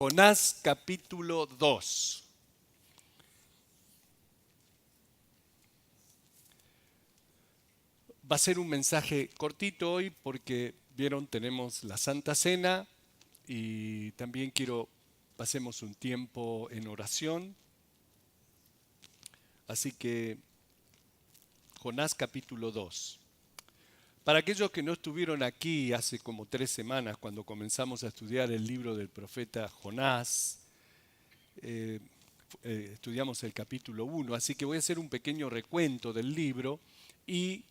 Jonás capítulo 2. Va a ser un mensaje cortito hoy porque, vieron, tenemos la Santa Cena y también pasemos un tiempo en oración. Así que, Jonás capítulo 2. Para aquellos que no estuvieron aquí hace como 3 semanas cuando comenzamos a estudiar el libro del profeta Jonás, estudiamos el capítulo 1, así que voy a hacer un pequeño recuento del libro y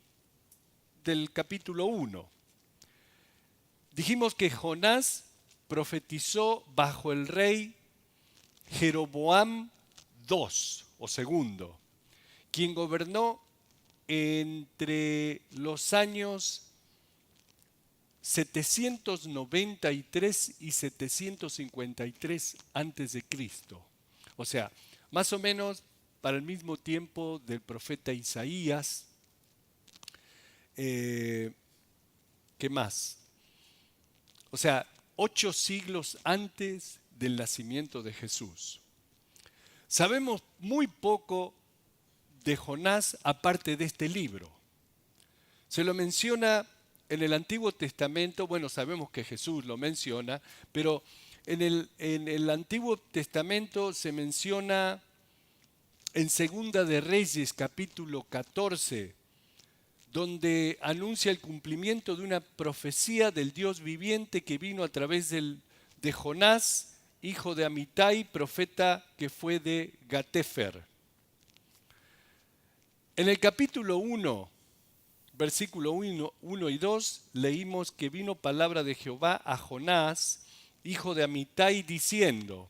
del capítulo 1. Dijimos que Jonás profetizó bajo el rey Jeroboam II, o segundo, quien gobernó entre los años 793 y 753 antes de Cristo. O sea, más o menos para el mismo tiempo del profeta Isaías. ¿Qué más? O sea, 8 siglos antes del nacimiento de Jesús. Sabemos muy poco de Jonás aparte de este libro. Se lo menciona en el Antiguo Testamento, bueno, sabemos que Jesús lo menciona, pero en el Antiguo Testamento se menciona en Segunda de Reyes, capítulo 14, donde anuncia el cumplimiento de una profecía del Dios viviente que vino a través de Jonás, hijo de Amitai, profeta que fue de Gatefer. En el capítulo 1, versículo 1 y 2, leímos que vino palabra de Jehová a Jonás, hijo de Amitai, diciendo: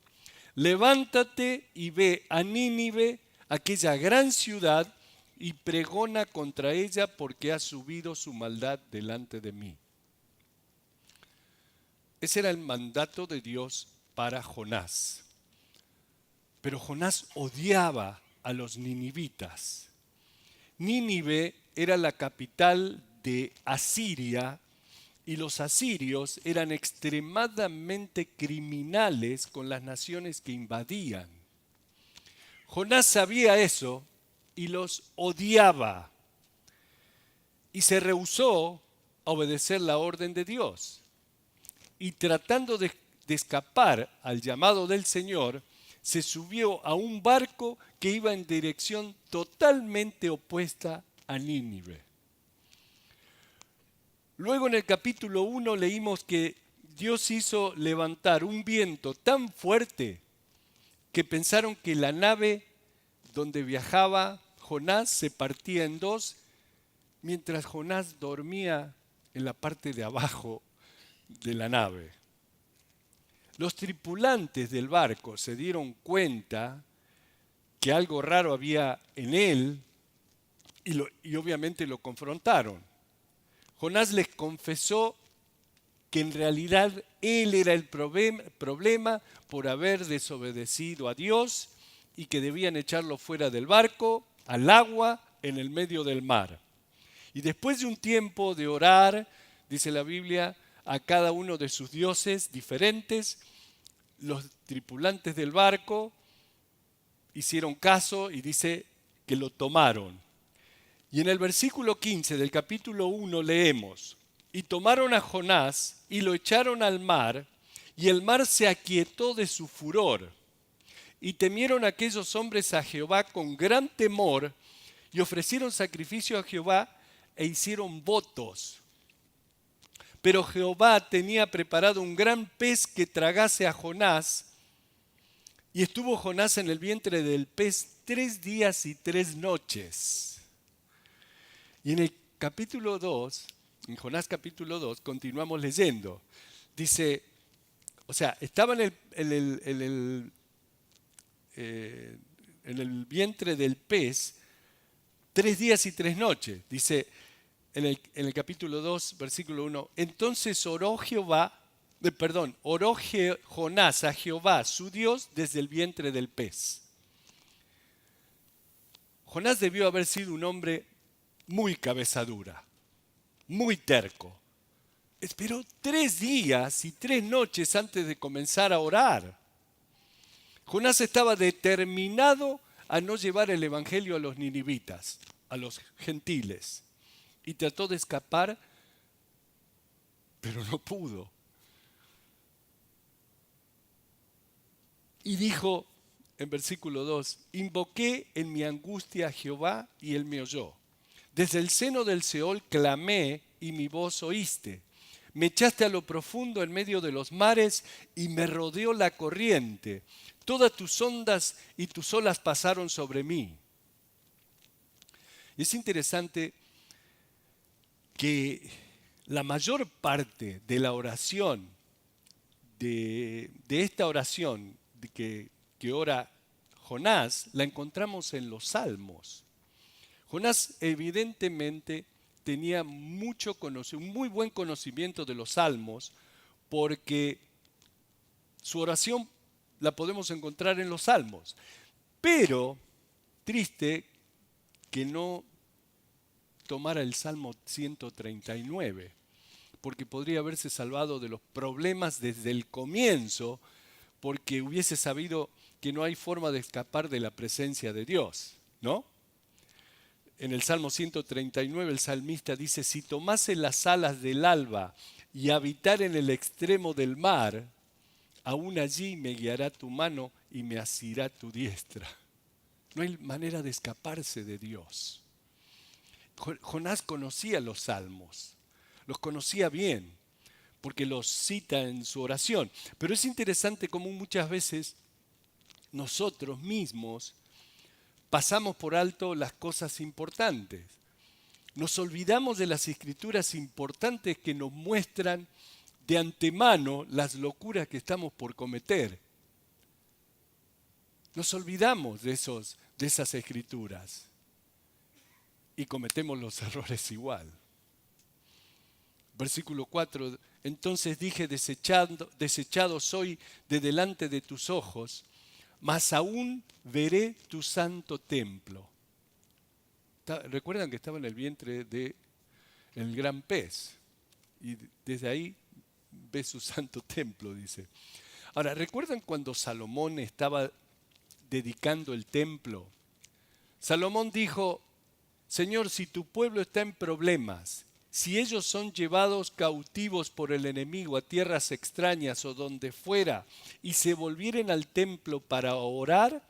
levántate y ve a Nínive, aquella gran ciudad, y pregona contra ella porque ha subido su maldad delante de mí. Ese era el mandato de Dios para Jonás. Pero Jonás odiaba a los ninivitas. Nínive era la capital de Asiria y los asirios eran extremadamente criminales con las naciones que invadían. Jonás sabía eso y los odiaba y se rehusó a obedecer la orden de Dios. Y tratando de escapar al llamado del Señor, se subió a un barco que iba en dirección totalmente opuesta a Nínive. Luego en el capítulo 1 leímos que Dios hizo levantar un viento tan fuerte que pensaron que la nave donde viajaba Jonás se partía en dos, mientras Jonás dormía en la parte de abajo de la nave. Los tripulantes del barco se dieron cuenta que algo raro había en él y obviamente lo confrontaron. Jonás les confesó que en realidad él era el problema por haber desobedecido a Dios y que debían echarlo fuera del barco, al agua, en el medio del mar. Y después de un tiempo de orar, dice la Biblia, a cada uno de sus dioses diferentes, los tripulantes del barco hicieron caso y dice que lo tomaron. Y en el versículo 15 del capítulo 1 leemos: y tomaron a Jonás y lo echaron al mar, y el mar se aquietó de su furor. Y temieron aquellos hombres a Jehová con gran temor, y ofrecieron sacrificio a Jehová e hicieron votos. Pero Jehová tenía preparado un gran pez que tragase a Jonás, y estuvo Jonás en el vientre del pez 3 días y 3 noches. Y en el capítulo 2, en Jonás capítulo 2, continuamos leyendo. Dice, o sea, estaba en el vientre del pez 3 días y 3 noches. Dice en el capítulo 2, versículo 1, entonces oró Jonás a Jehová, su Dios, desde el vientre del pez. Jonás debió haber sido un hombre muy cabeza dura, muy terco. Esperó 3 días y 3 noches antes de comenzar a orar. Jonás estaba determinado a no llevar el evangelio a los ninivitas, a los gentiles, y trató de escapar, pero no pudo. Y dijo en versículo 2, invoqué en mi angustia a Jehová y él me oyó. Desde el seno del Seol clamé y mi voz oíste. Me echaste a lo profundo en medio de los mares y me rodeó la corriente. Todas tus ondas y tus olas pasaron sobre mí. Y es interesante que la mayor parte de la oración, de esta oración que ora Jonás, la encontramos en los Salmos. Jonás evidentemente tenía un muy buen conocimiento de los Salmos, porque su oración la podemos encontrar en los Salmos. Pero triste que no tomara el Salmo 139, porque podría haberse salvado de los problemas desde el comienzo, porque hubiese sabido que no hay forma de escapar de la presencia de Dios, ¿no? En el Salmo 139 el salmista dice, si tomase las alas del alba y habitar en el extremo del mar, aún allí me guiará tu mano y me asirá tu diestra. No hay manera de escaparse de Dios. Jonás conocía los salmos, los conocía bien, porque los cita en su oración. Pero es interesante cómo muchas veces nosotros mismos pasamos por alto las cosas importantes. Nos olvidamos de las escrituras importantes que nos muestran de antemano las locuras que estamos por cometer. Nos olvidamos de esas escrituras y cometemos los errores igual. Versículo 4, entonces dije, desechado soy de delante de tus ojos, mas aún veré tu santo templo. Recuerdan que estaba en el vientre del gran pez, y desde ahí ve su santo templo, dice. Ahora, ¿recuerdan cuando Salomón estaba dedicando el templo? Salomón dijo, Señor, si tu pueblo está en problemas, si ellos son llevados cautivos por el enemigo a tierras extrañas o donde fuera, y se volvieren al templo para orar,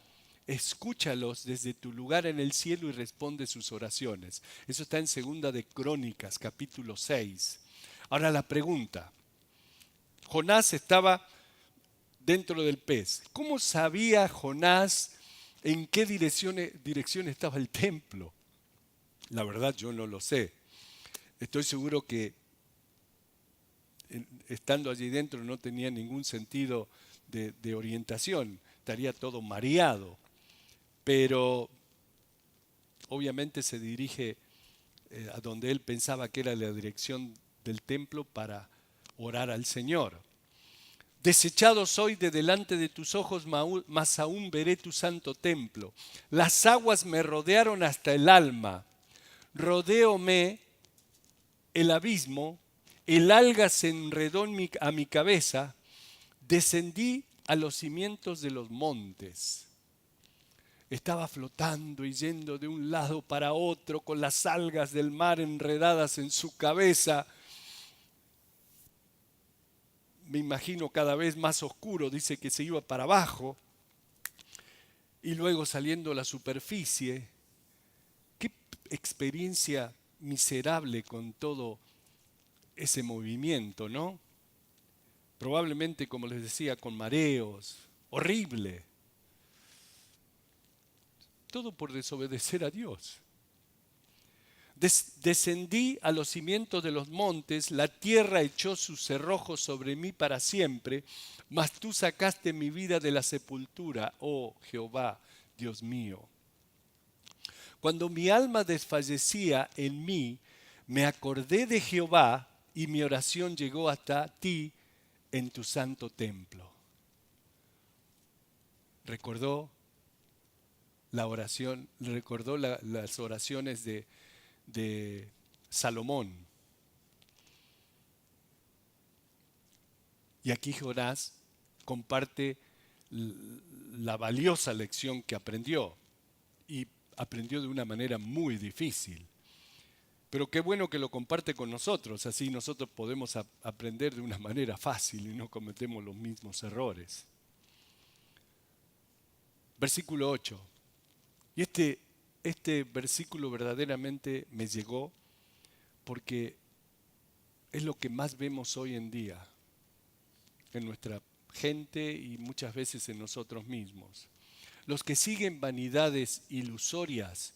escúchalos desde tu lugar en el cielo y responde sus oraciones. Eso está en 2 de Crónicas, capítulo 6. Ahora la pregunta, Jonás estaba dentro del pez. ¿Cómo sabía Jonás en qué dirección estaba el templo? La verdad yo no lo sé. Estoy seguro que estando allí dentro no tenía ningún sentido de orientación, estaría todo mareado. Pero obviamente se dirige a donde él pensaba que era la dirección del templo para orar al Señor. Desechado soy de delante de tus ojos, mas aún veré tu santo templo. Las aguas me rodearon hasta el alma. Rodéome el abismo, el alga se enredó a mi cabeza, descendí a los cimientos de los montes. Estaba flotando y yendo de un lado para otro con las algas del mar enredadas en su cabeza. Me imagino cada vez más oscuro, dice que se iba para abajo y luego saliendo a la superficie. Qué experiencia miserable con todo ese movimiento, ¿no? Probablemente, como les decía, con mareos, horrible. Todo por desobedecer a Dios. Descendí a los cimientos de los montes, la tierra echó sus cerrojos sobre mí para siempre, mas tú sacaste mi vida de la sepultura, oh Jehová, Dios mío. Cuando mi alma desfallecía en mí, me acordé de Jehová y mi oración llegó hasta ti en tu santo templo. Recordó la oración, recordó las oraciones de Salomón. Y aquí Jonás comparte la valiosa lección que aprendió. Y aprendió de una manera muy difícil. Pero qué bueno que lo comparte con nosotros, así nosotros podemos aprender de una manera fácil y no cometemos los mismos errores. Versículo 8. Y este versículo verdaderamente me llegó porque es lo que más vemos hoy en día en nuestra gente y muchas veces en nosotros mismos. Los que siguen vanidades ilusorias,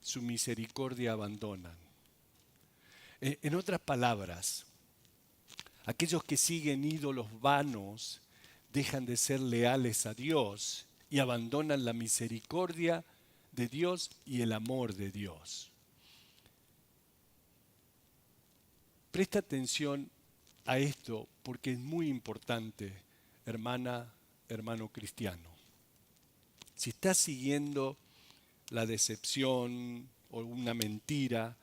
su misericordia abandonan. En otras palabras, aquellos que siguen ídolos vanos dejan de ser leales a Dios y abandonan la misericordia de Dios y el amor de Dios. Presta atención a esto porque es muy importante, hermana, hermano cristiano. Si estás siguiendo la decepción o una mentira,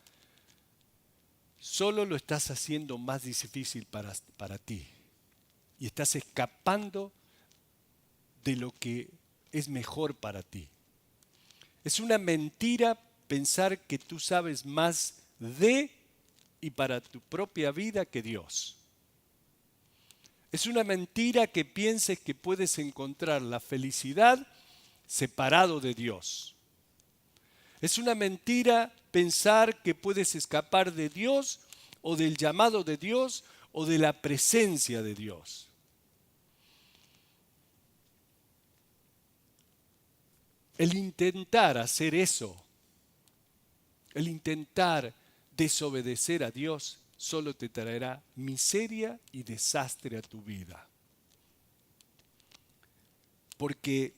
solo lo estás haciendo más difícil para ti. Y estás escapando de lo que es mejor para ti. Es una mentira pensar que tú sabes más de y para tu propia vida que Dios. Es una mentira que pienses que puedes encontrar la felicidad separado de Dios. Es una mentira pensar que puedes escapar de Dios o del llamado de Dios o de la presencia de Dios. El intentar hacer eso, el intentar desobedecer a Dios, solo te traerá miseria y desastre a tu vida. Porque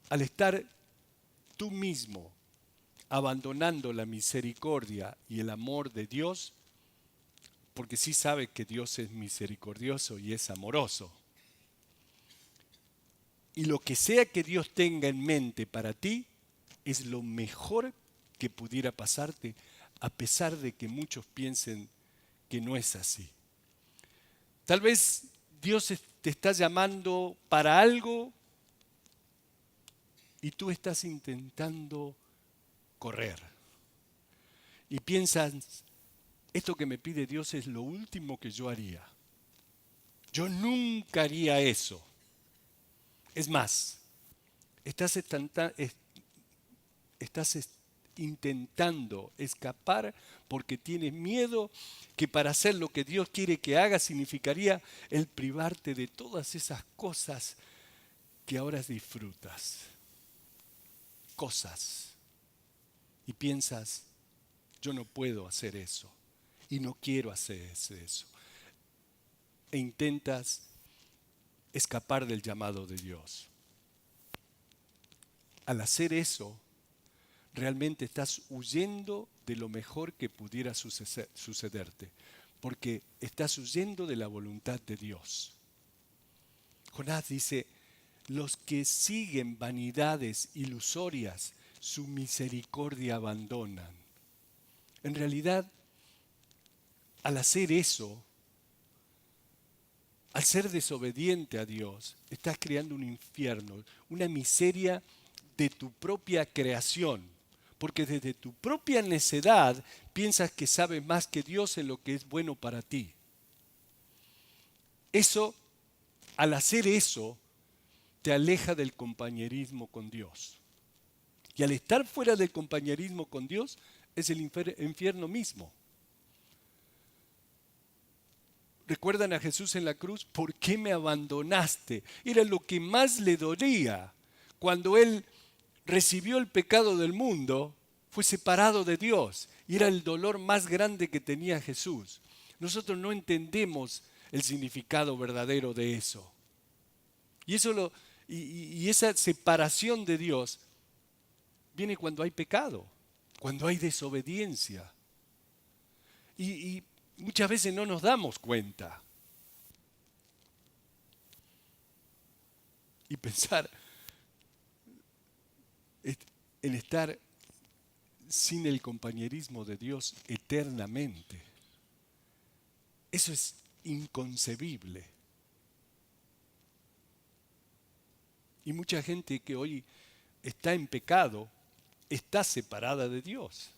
al estar tú mismo abandonando la misericordia y el amor de Dios, porque sí sabes que Dios es misericordioso y es amoroso, y lo que sea que Dios tenga en mente para ti es lo mejor que pudiera pasarte, a pesar de que muchos piensen que no es así. Tal vez Dios te está llamando para algo y tú estás intentando correr. Y piensas, esto que me pide Dios es lo último que yo haría. Yo nunca haría eso. Es más, estás intentando escapar porque tienes miedo que para hacer lo que Dios quiere que hagas significaría el privarte de todas esas cosas que ahora disfrutas. Cosas. Y piensas, yo no puedo hacer eso y no quiero hacer eso. E intentas escapar del llamado de Dios. Al hacer eso, realmente estás huyendo de lo mejor que pudiera sucederte, porque estás huyendo de la voluntad de Dios. Jonás dice, los que siguen vanidades ilusorias, su misericordia abandonan. En realidad, al hacer eso, al ser desobediente a Dios, estás creando un infierno, una miseria de tu propia creación. Porque desde tu propia necedad piensas que sabes más que Dios en lo que es bueno para ti. Eso, al hacer eso, te aleja del compañerismo con Dios. Y al estar fuera del compañerismo con Dios, es el infierno mismo. ¿Recuerdan a Jesús en la cruz? ¿Por qué me abandonaste? Era lo que más le dolía. Cuando Él recibió el pecado del mundo, fue separado de Dios. Y era el dolor más grande que tenía Jesús. Nosotros no entendemos el significado verdadero de eso. Y esa separación de Dios viene cuando hay pecado, cuando hay desobediencia. Y muchas veces no nos damos cuenta. Y pensar en estar sin el compañerismo de Dios eternamente. Eso es inconcebible. Y mucha gente que hoy está en pecado, está separada de Dios.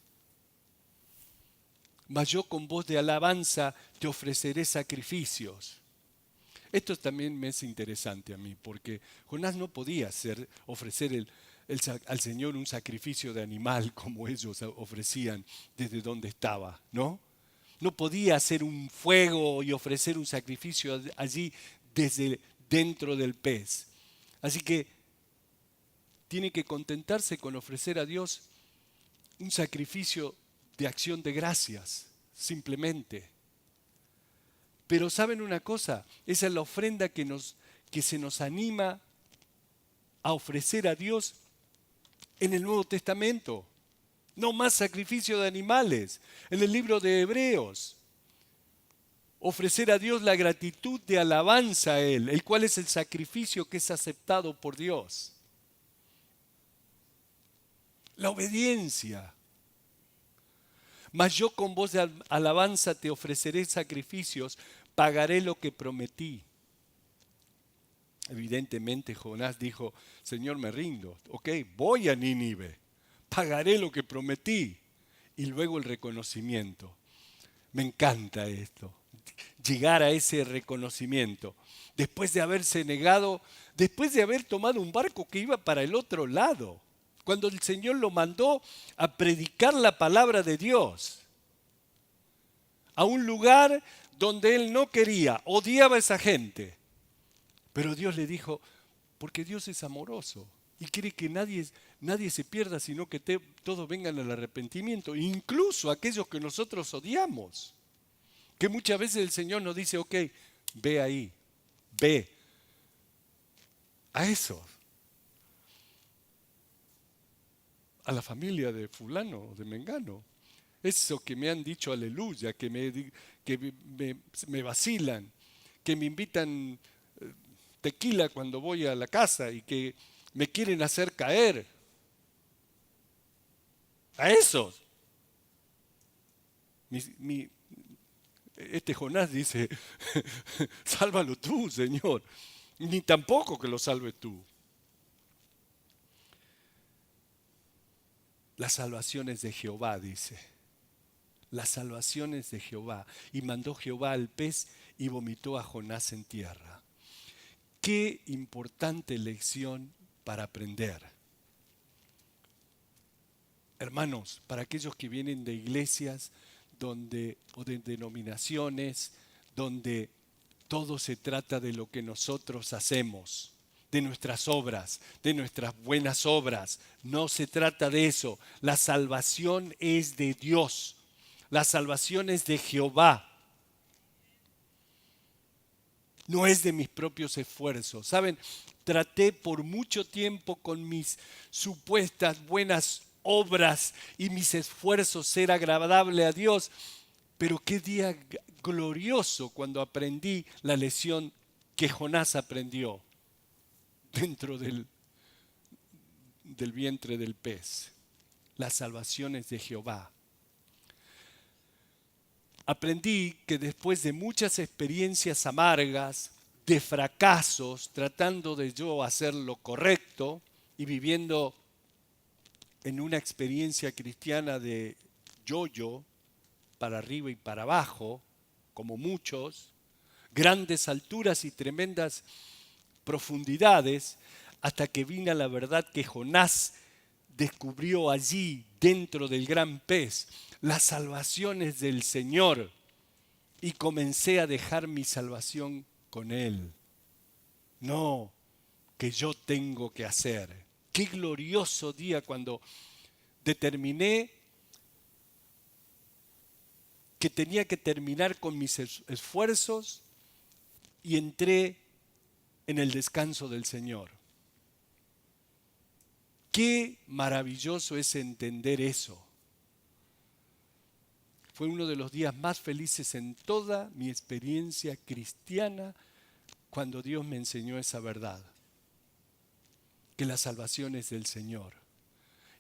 Mas yo con voz de alabanza te ofreceré sacrificios. Esto también me es interesante a mí, porque Jonás no podía ofrecer al Señor un sacrificio de animal como ellos ofrecían desde donde estaba, ¿no? No podía hacer un fuego y ofrecer un sacrificio allí desde dentro del pez. Así que tiene que contentarse con ofrecer a Dios un sacrificio de acción de gracias, simplemente. Pero ¿saben una cosa? Esa es la ofrenda que se nos anima a ofrecer a Dios en el Nuevo Testamento. No más sacrificio de animales. En el libro de Hebreos, ofrecer a Dios la gratitud de alabanza a Él, el cual es el sacrificio que es aceptado por Dios. La obediencia. Mas yo con voz de alabanza te ofreceré sacrificios, pagaré lo que prometí. Evidentemente Jonás dijo, Señor, me rindo, ok, voy a Nínive, pagaré lo que prometí. Y luego el reconocimiento. Me encanta esto, llegar a ese reconocimiento. Después de haberse negado, después de haber tomado un barco que iba para el otro lado, cuando el Señor lo mandó a predicar la palabra de Dios, a un lugar donde él no quería, odiaba a esa gente. Pero Dios le dijo, porque Dios es amoroso y quiere que nadie se pierda, sino que todos vengan al arrepentimiento, incluso aquellos que nosotros odiamos. Que muchas veces el Señor nos dice, ok, ve ahí, ve a esos, a la familia de fulano, de mengano. Eso que me han dicho aleluya, que me vacilan, que me invitan tequila cuando voy a la casa y que me quieren hacer caer. A esos. Este Jonás dice, sálvalo tú, Señor. Ni tampoco que lo salves tú. Las salvaciones de Jehová, dice. Las salvaciones de Jehová. Y mandó Jehová al pez y vomitó a Jonás en tierra. Qué importante lección para aprender. Hermanos, para aquellos que vienen de iglesias o de denominaciones donde todo se trata de lo que nosotros hacemos, de nuestras obras, de nuestras buenas obras. No se trata de eso. La salvación es de Dios. La salvación es de Jehová. No es de mis propios esfuerzos. ¿Saben? Traté por mucho tiempo con mis supuestas buenas obras y mis esfuerzos ser agradable a Dios. Pero qué día glorioso cuando aprendí la lección que Jonás aprendió dentro del vientre del pez. Las salvaciones de Jehová. Aprendí que después de muchas experiencias amargas, de fracasos, tratando de yo hacer lo correcto y viviendo en una experiencia cristiana de yo-yo, para arriba y para abajo, como muchos, grandes alturas y tremendas profundidades, hasta que vino la verdad que Jonás descubrió allí, dentro del gran pez, las salvaciones del Señor, y comencé a dejar mi salvación con Él. No, que yo tengo que hacer. Qué glorioso día cuando determiné que tenía que terminar con mis esfuerzos y entré en el descanso del Señor. Qué maravilloso es entender eso. Fue uno de los días más felices en toda mi experiencia cristiana cuando Dios me enseñó esa verdad, que la salvación es del Señor.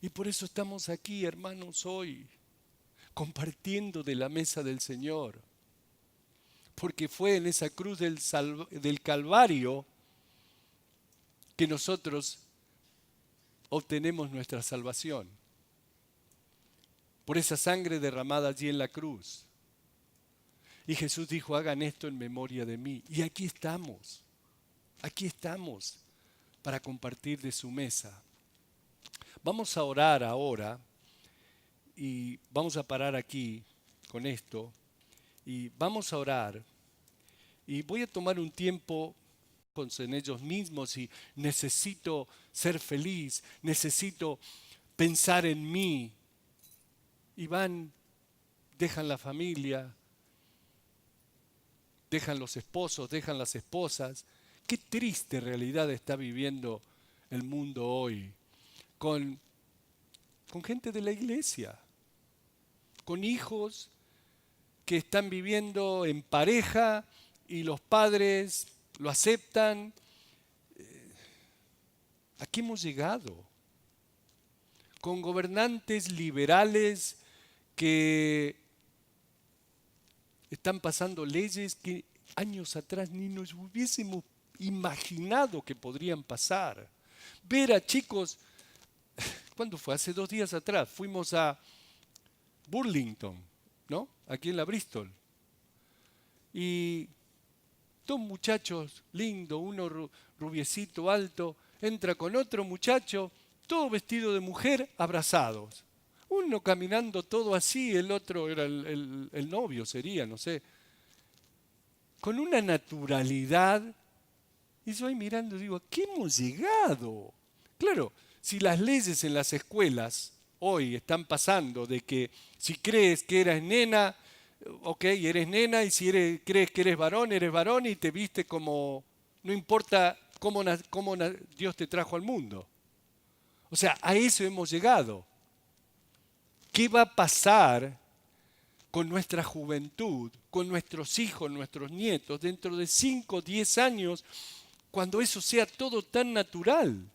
Y por eso estamos aquí, hermanos, hoy, compartiendo de la mesa del Señor. porque fue en esa cruz del Calvario que nosotros obtenemos nuestra salvación. Por esa sangre derramada allí en la cruz. Y Jesús dijo, hagan esto en memoria de mí. Y aquí estamos para compartir de su mesa. Vamos a orar ahora y vamos a parar aquí con esto. Y vamos a orar y voy a tomar un tiempo en ellos mismos y necesito ser feliz, necesito pensar en mí. Y van, dejan la familia, dejan los esposos, dejan las esposas. Qué triste realidad está viviendo el mundo hoy con gente de la iglesia, con hijos que están viviendo en pareja y los padres lo aceptan. ¿A qué hemos llegado? Con gobernantes liberales que están pasando leyes que años atrás ni nos hubiésemos imaginado que podrían pasar. Ver a chicos, ¿cuándo fue? Hace 2 días atrás, fuimos a Burlington, ¿no? Aquí en la Bristol. Y 2 muchachos lindos, uno rubiecito, alto, entra con otro muchacho, todo vestido de mujer, abrazados. Uno caminando todo así, el otro era el novio, sería, no sé. Con una naturalidad. Y yo ahí mirando digo, ¿a qué hemos llegado? Claro, si las leyes en las escuelas hoy están pasando de que si crees que eres nena, ok, eres nena, y si crees que eres varón y te viste como, no importa cómo Dios te trajo al mundo. O sea, a eso hemos llegado. ¿Qué va a pasar con nuestra juventud, con nuestros hijos, nuestros nietos, dentro de 5 o 10 años, cuando eso sea todo tan natural?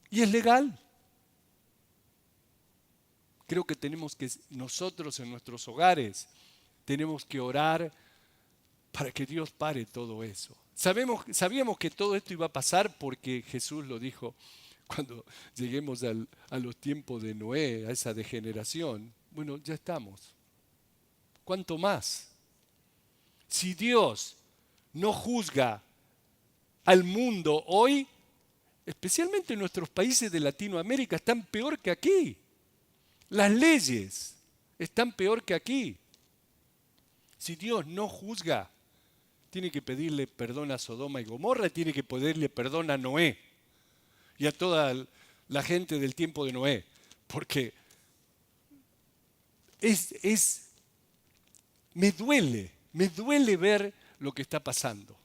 Y es legal. Creo que tenemos que, nosotros en nuestros hogares, tenemos que orar para que Dios pare todo eso. Sabíamos que todo esto iba a pasar porque Jesús lo dijo cuando lleguemos a los tiempos de Noé, a esa degeneración. Bueno, ya estamos. ¿Cuánto más? Si Dios no juzga al mundo hoy, especialmente en nuestros países de Latinoamérica, están peor que aquí. Las leyes están peor que aquí. Si Dios no juzga, tiene que pedirle perdón a Sodoma y Gomorra, tiene que pedirle perdón a Noé y a toda la gente del tiempo de Noé, porque me duele ver lo que está pasando.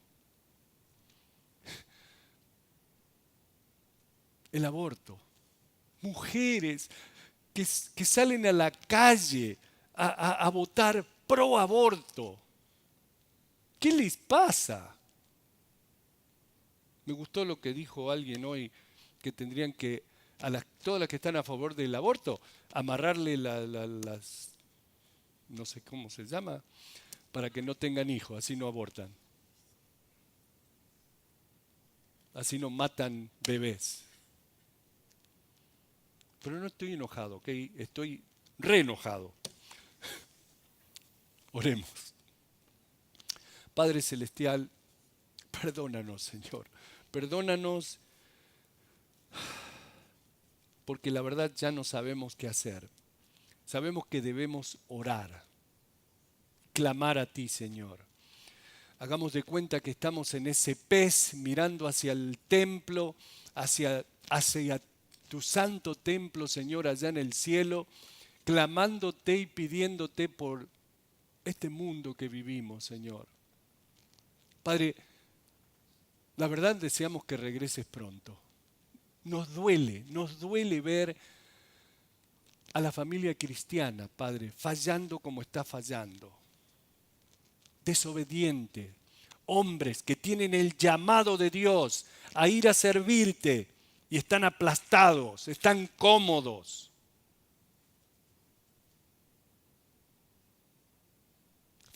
El aborto. Mujeres que salen a la calle a votar pro aborto. ¿Qué les pasa? Me gustó lo que dijo alguien hoy, que tendrían que, todas las que están a favor del aborto, amarrarle las, no sé cómo se llama, para que no tengan hijos, así no abortan. Así no matan bebés. Pero no estoy enojado, ¿ok? Estoy re enojado. Oremos. Padre Celestial, perdónanos, Señor. Perdónanos porque la verdad ya no sabemos qué hacer. Sabemos que debemos orar, clamar a ti, Señor. Hagamos de cuenta que estamos en ese pez mirando hacia el templo, hacia tu santo templo, Señor, allá en el cielo, clamándote y pidiéndote por este mundo que vivimos, Señor. Padre, la verdad deseamos que regreses pronto. Nos duele ver a la familia cristiana, Padre, fallando como está fallando. Desobediente. Hombres que tienen el llamado de Dios a ir a servirte y están aplastados, están cómodos.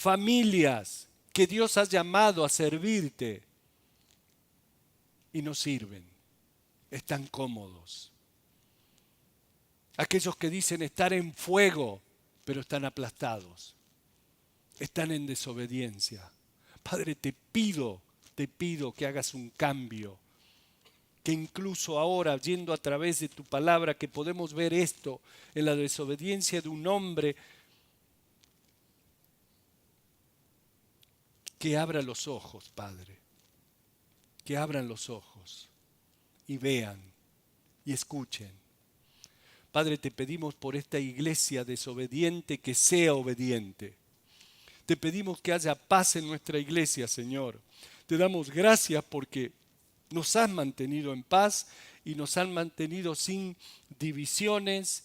familias que Dios ha llamado a servirte y no sirven, están cómodos. Aquellos que dicen estar en fuego, pero están aplastados, están en desobediencia. Padre, te pido que hagas un cambio, que incluso ahora, yendo a través de tu palabra, que podemos ver esto en la desobediencia de un hombre, que abra los ojos, Padre, que abran los ojos y vean y escuchen. Padre, te pedimos por esta iglesia desobediente que sea obediente. Te pedimos que haya paz en nuestra iglesia, Señor. Te damos gracias porque nos has mantenido en paz y nos han mantenido sin divisiones.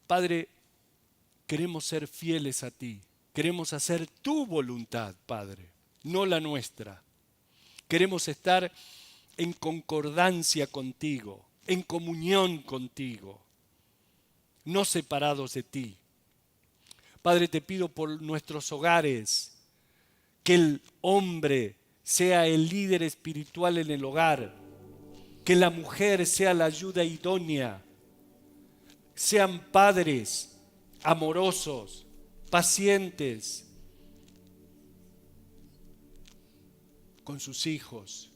Padre, queremos ser fieles a ti. Queremos hacer tu voluntad, Padre, no la nuestra. Queremos estar en concordancia contigo, en comunión contigo, no separados de ti. Padre, te pido por nuestros hogares, que el hombre sea el líder espiritual en el hogar, que la mujer sea la ayuda idónea, sean padres amorosos, pacientes con sus hijos.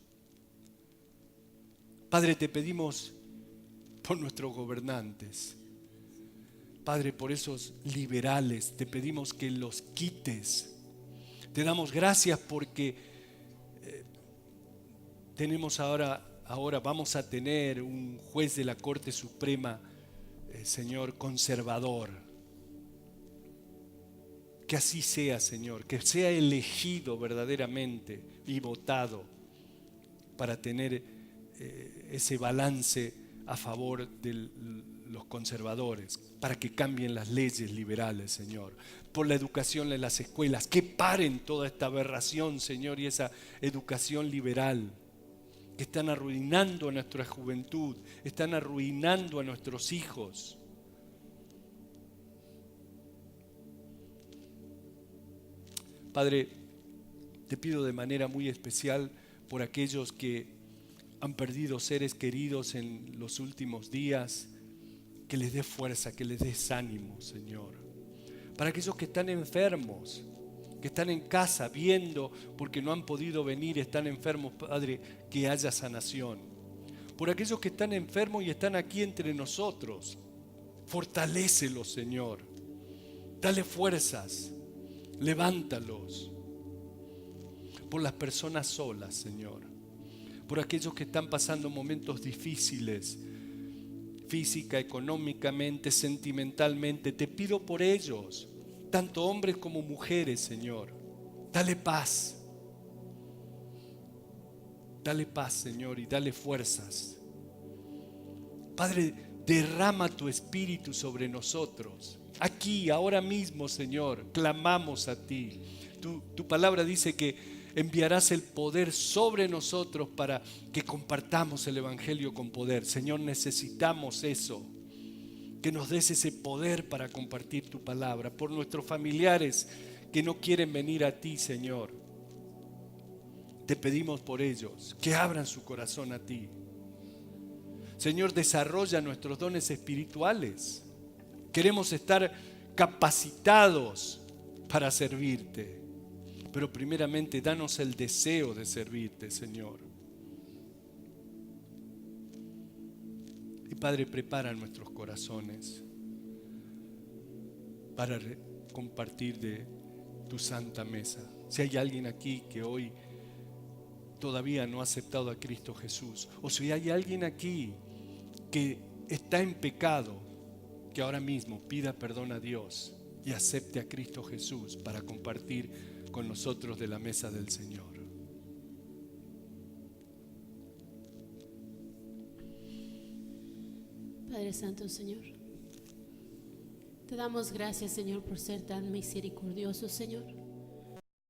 Padre, te pedimos por nuestros gobernantes. Padre, por esos liberales, te pedimos que los quites. Te damos gracias porque tenemos ahora vamos a tener un juez de la Corte Suprema, Señor, conservador. Que así sea, Señor, que sea elegido verdaderamente y votado para tener ese balance a favor de los conservadores, para que cambien las leyes liberales, Señor, por la educación en las escuelas, que paren toda esta aberración, Señor, y esa educación liberal, que están arruinando a nuestra juventud, están arruinando a nuestros hijos. Padre, te pido de manera muy especial por aquellos que han perdido seres queridos en los últimos días, que les des fuerza, que les des ánimo, Señor. Para aquellos que están enfermos, que están en casa viendo porque no han podido venir, están enfermos, Padre, que haya sanación. Por aquellos que están enfermos y están aquí entre nosotros, fortalécelos, Señor. Dale fuerzas, levántalos. Por las personas solas, Señor. Por aquellos que están pasando momentos difíciles, física, económicamente, sentimentalmente. Te pido por ellos, tanto hombres como mujeres, Señor. Dale paz. Dale paz, Señor, y dale fuerzas. Padre, derrama tu espíritu sobre nosotros. Aquí, ahora mismo, Señor, clamamos a ti. Tu palabra dice que enviarás el poder sobre nosotros para que compartamos el Evangelio con poder. Señor, necesitamos eso. Que nos des ese poder para compartir tu palabra. Por nuestros familiares que no quieren venir a ti, Señor. Te pedimos por ellos, que abran su corazón a ti. Señor, desarrolla nuestros dones espirituales. Queremos estar capacitados para servirte. Pero primeramente, danos el deseo de servirte, Señor. Y Padre, prepara nuestros corazones para compartir de tu santa mesa. Si hay alguien aquí que hoy todavía no ha aceptado a Cristo Jesús, o si hay alguien aquí que está en pecado, que ahora mismo pida perdón a Dios y acepte a Cristo Jesús para compartir con nosotros de la mesa del Señor. Padre Santo, Señor, te damos gracias, Señor, por ser tan misericordioso, Señor.